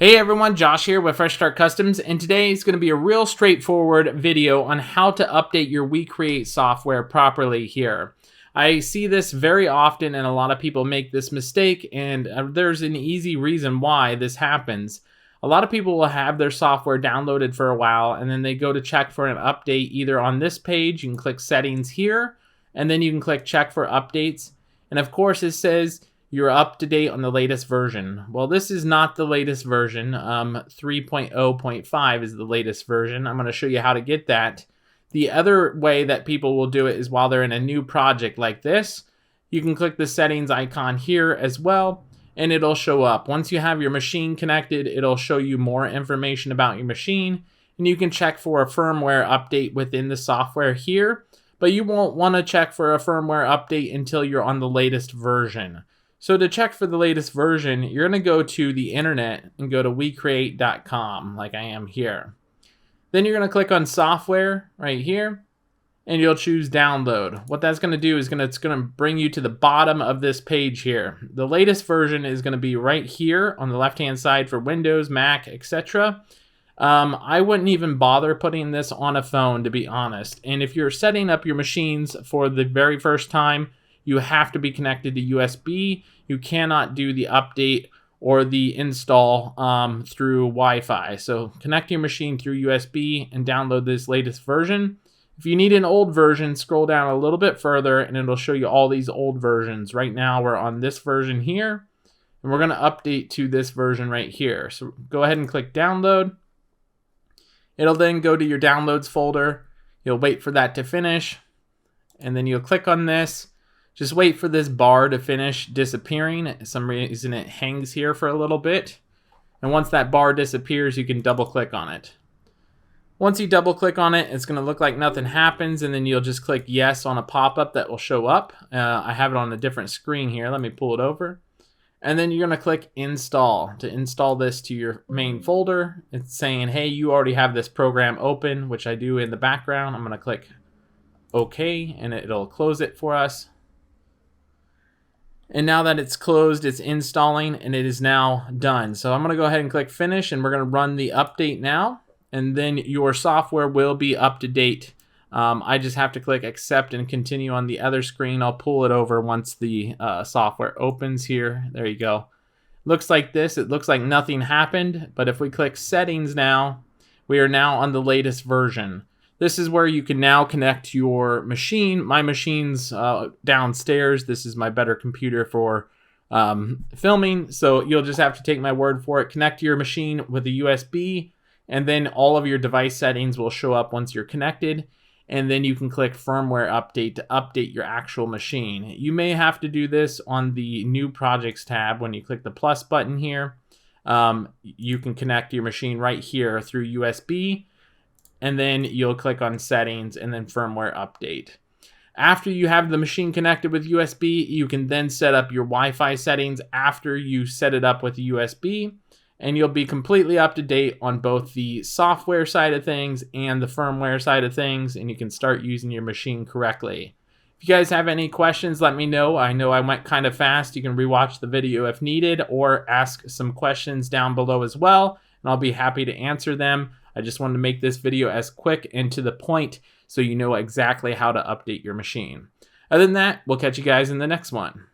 Hey everyone, Josh here with Fresh Start Customs, and today is going to be a real straightforward video on how to update your WeCreat software properly here. I see this very often and a lot of people make this mistake, and there's an easy reason why this happens. A lot of people will have their software downloaded for a while and then they go to check for an update either on this page. You can click settings here and then you can click check for updates, and of course it says you're up to date on the latest version. Well, this is not the latest version. 3.0.5 is the latest version. I'm going to show you how to get that. The other way that people will do it is while they're in a new project like this. You can click the settings icon here as well, and it'll show up. Once you have your machine connected, it'll show you more information about your machine, and you can check for a firmware update within the software here, but you won't want to check for a firmware update until you're on the latest version. So to check for the latest version, you're going to go to the internet and go to WeCreat.com like I am here. Then you're going to click on software right here and you'll choose download. What that's going to do is it's going to bring you to the bottom of this page here. The latest version is going to be right here on the left hand side for Windows, Mac, etc. I wouldn't even bother putting this on a phone, to be honest. And if you're setting up your machines for the very first time, you have to be connected to USB. You cannot do the update or the install through Wi-Fi. So connect your machine through USB and download this latest version. If you need an old version, scroll down a little bit further and it'll show you all these old versions. Right now we're on this version here and we're going to update to this version right here. So go ahead and click download. It'll then go to your downloads folder. You'll wait for that to finish and then you'll click on this. Just wait for this bar to finish disappearing. For some reason it hangs here for a little bit. And once that bar disappears, you can double click on it. Once you double click on it, it's going to look like nothing happens, and then you'll just click yes on a pop-up that will show up. I have it on a different screen here. Let me pull it over. And then you're going to click install to install this to your main folder. It's saying, hey, you already have this program open, which I do in the background. I'm going to click OK, and it'll close it for us. And now that it's closed, it's installing and it is now done. So I'm going to go ahead and click finish and we're going to run the update now. And then your software will be up to date. I just have to click accept and continue on the other screen. I'll pull it over once the software opens here. There you go. Looks like this. It looks like nothing happened. But if we click settings now, we are now on the latest version. This is where you can now connect your machine. My machine's downstairs. This is my better computer for filming. So you'll just have to take my word for it. Connect your machine with a USB, and then all of your device settings will show up once you're connected. And then you can click firmware update to update your actual machine. You may have to do this on the new projects tab when you click the plus button here. You can connect your machine right here through USB. And then you'll click on settings and then firmware update. After you have the machine connected with USB, you can then set up your Wi-Fi settings after you set it up with USB, and you'll be completely up to date on both the software side of things and the firmware side of things, and you can start using your machine correctly. If you guys have any questions, let me know. I know I went kind of fast. You can rewatch the video if needed or ask some questions down below as well, and I'll be happy to answer them. I just wanted to make this video as quick and to the point so you know exactly how to update your machine. Other than that, we'll catch you guys in the next one.